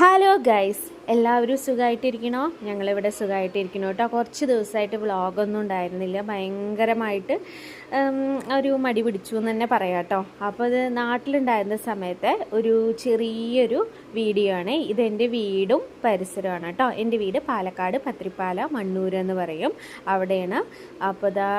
Hello guys, എല്ലാവരും സുഖമായിട്ടിരിക്കണോ? ഞങ്ങളിവിടെ സുഖമായിട്ടിരിക്കണോ കേട്ടോ. കുറച്ച് ദിവസമായിട്ട് വ്ളോഗൊന്നും ഉണ്ടായിരുന്നില്ല. ഭയങ്കരമായിട്ട് ഒരു മടി പിടിച്ചു എന്ന് തന്നെ പറയാം കേട്ടോ. അപ്പോൾ ഇത് നാട്ടിലുണ്ടായിരുന്ന സമയത്തെ ഒരു ചെറിയൊരു വീഡിയോ ആണ്. ഇതെൻ്റെ വീടും പരിസരമാണ് കേട്ടോ. എൻ്റെ വീട് പാലക്കാട് പത്രിപ്പാല മണ്ണൂർ എന്ന് പറയും, അവിടെയാണ്. അപ്പോൾ ഇതാ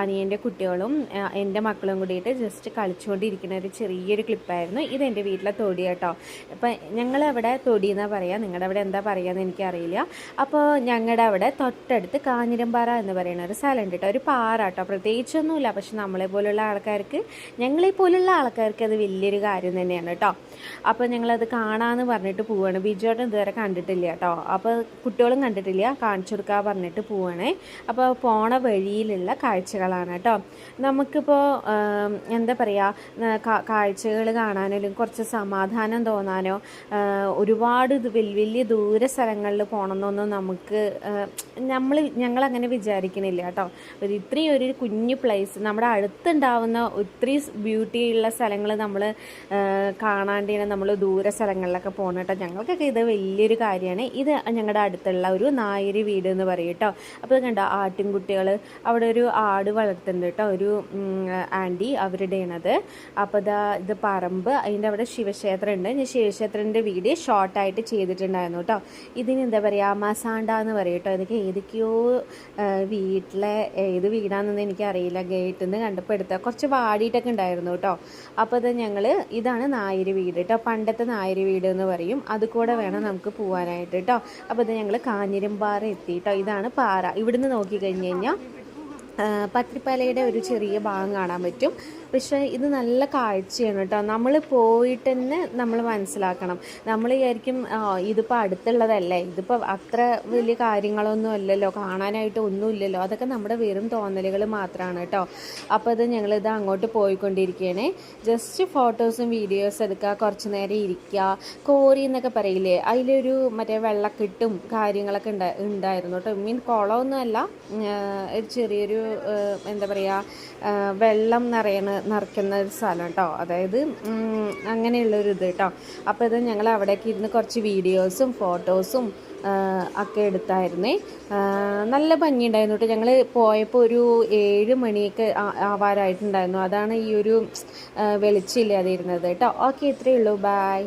അനിയൻ്റെ കുട്ടികളും എൻ്റെ മക്കളും കൂടിയിട്ട് ജസ്റ്റ് കളിച്ചുകൊണ്ടിരിക്കുന്ന ഒരു ചെറിയൊരു ക്ലിപ്പായിരുന്നു. ഇതെൻ്റെ വീട്ടിലെ തൊടി കേട്ടോ. അപ്പം ഞങ്ങളവിടെ തൊടി എന്നാണ് പറയുക, നിങ്ങളുടെ അവിടെ എന്താ പറയുകയെന്ന് എനിക്കറിയില്ല. അപ്പോൾ ഞങ്ങളുടെ അവിടെ തൊട്ടടുത്ത് കാഞ്ഞിരമ്പാറ എന്ന് പറയുന്ന ഒരു സ്ഥലമുണ്ട് കേട്ടോ. ഒരു പാറ കേട്ടോ, പ്രത്യേകിച്ചൊന്നുമില്ല. പക്ഷെ ഞങ്ങളെ പോലുള്ള ആൾക്കാർക്ക് അത് വലിയൊരു കാര്യം തന്നെയാണ് കേട്ടോ. അപ്പോൾ ഞങ്ങളത് കാണാമെന്ന് പറഞ്ഞിട്ട് പോവുകയാണ്. ബിജുവേട്ടൻ ഇതുവരെ കണ്ടിട്ടില്ല കേട്ടോ. അപ്പോൾ കുട്ടികളും കണ്ടിട്ടില്ല, കാണിച്ചു കൊടുക്കാൻ പറഞ്ഞിട്ട് പോവുകയാണേ. അപ്പോൾ പോണ വഴിയിലുള്ള കാഴ്ചകളാണ് കേട്ടോ. നമുക്കിപ്പോൾ എന്താ പറയുക, കാഴ്ചകൾ കാണാനും കുറച്ച് സമാധാനം തോന്നാനോ ഒരുപാട് വലിയ ദൂര സ്ഥലങ്ങളിൽ പോകണമെന്നൊന്നും നമുക്ക് ഞങ്ങളങ്ങനെ വിചാരിക്കണില്ല കേട്ടോ. ഇത്രയും ഒരു കുഞ്ഞു പ്ലേസ് നമ്മുടെ അടുത്തുണ്ടാവുന്ന ഒത്തിരി ബ്യൂട്ടിയുള്ള സ്ഥലങ്ങൾ നമ്മൾ കാണാണ്ടിയാണ് നമ്മൾ ദൂര സ്ഥലങ്ങളിലൊക്കെ പോകണം കേട്ടോ. ഞങ്ങൾക്കൊക്കെ ഇത് വലിയൊരു കാര്യമാണ്. ഇത് ഞങ്ങളുടെ അടുത്തുള്ള ഒരു നായരി വീട് എന്ന് പറയും കേട്ടോ. അപ്പോൾ ഇത് കണ്ടോ, ആട്ടിൻകുട്ടികൾ അവിടെ ഒരു ആട് വളർത്തുന്നുണ്ട് കേട്ടോ, ഒരു ആൻറ്റി അവരുടെയാണത്. അപ്പോൾ ഇത് പറമ്പ്, അതിൻ്റെ അവിടെ ശിവക്ഷേത്രം ഉണ്ട്. ഞാൻ ശിവക്ഷേത്രത്തിൻ്റെ വീഡിയോ ഷോർട്ടായിട്ട് ചെയ്തിട്ടുണ്ടായിരുന്നു കേട്ടോ. ഇതിന് എന്താ പറയുക, മസാണ്ട എന്ന് പറയും കേട്ടോ. എനിക്ക് ഏതൊക്കെയോ വീട്ടിലെ ഏത് വീടാണെന്നൊന്നും എനിക്കറിയില്ല. ഗേറ്റിൽ നിന്ന് കണ്ടപ്പോൾ എടുത്ത കുറച്ച് വാടിയിട്ടൊക്കെ ഉണ്ടായിരുന്നു കേട്ടോ. അപ്പോൾ ഇതാണ് നായര് വീട് കേട്ടോ. പണ്ടത്തെ നായര് വീട് എന്ന് പറയും. അത് കൂടെ വേണം നമുക്ക് പോകാനായിട്ട് കേട്ടോ. അപ്പോൾ ഇത് ഞങ്ങൾ കാഞ്ഞിരമ്പാറ എത്തി കേട്ടോ. ഇതാണ് പാറ. ഇവിടുന്ന് നോക്കിക്കഴിഞ്ഞ് കഴിഞ്ഞാൽ പത്രിപ്പാലയുടെ ഒരു ചെറിയ ഭാഗം കാണാൻ പറ്റും. പക്ഷേ ഇത് നല്ല കാഴ്ചയാണ് കേട്ടോ. നമ്മൾ പോയിട്ട് തന്നെ നമ്മൾ മനസ്സിലാക്കണം. നമ്മൾ വിചാരിക്കും ഇതിപ്പോൾ അടുത്തുള്ളതല്ലേ, ഇതിപ്പോൾ അത്ര വലിയ കാര്യങ്ങളൊന്നും അല്ലല്ലോ, കാണാനായിട്ട് ഒന്നുമില്ലല്ലോ. അതൊക്കെ നമ്മുടെ വെറും തോന്നലുകൾ മാത്രമാണ് കേട്ടോ. അപ്പോൾ ഞങ്ങളിത് അങ്ങോട്ട് പോയിക്കൊണ്ടിരിക്കുകയാണ്. ജസ്റ്റ് ഫോട്ടോസും വീഡിയോസും എടുക്കുക, കുറച്ച് നേരം ഇരിക്കുക. കോറി എന്നൊക്കെ പറയില്ലേ, അതിലൊരു മറ്റേ വെള്ളക്കെട്ടും കാര്യങ്ങളൊക്കെ ഉണ്ടായിരുന്നു കേട്ടോ. കുളമൊന്നുമല്ല, ഒരു ചെറിയൊരു എന്താ പറയുക, വെള്ളം നിറയ്ക്കുന്ന ഒരു സ്ഥലം കേട്ടോ. അതായത് അങ്ങനെയുള്ളൊരു ഇത് കേട്ടോ. അപ്പോൾ ഇത് ഞങ്ങൾ അവിടേക്ക് ഇരുന്ന് കുറച്ച് വീഡിയോസും ഫോട്ടോസും ഒക്കെ എടുത്തായിരുന്നേ. നല്ല ഭംഗിയുണ്ടായിരുന്നു കേട്ടോ. ഞങ്ങൾ പോയപ്പോൾ ഒരു 7 മണിയൊക്കെ ആവാറായിട്ടുണ്ടായിരുന്നു. അതാണ് ഈ ഒരു വെളിച്ചില്ലാതെ ഇരുന്നത് കേട്ടോ. ഓക്കെ, ഇത്രയേ ഉള്ളൂ. ബൈ.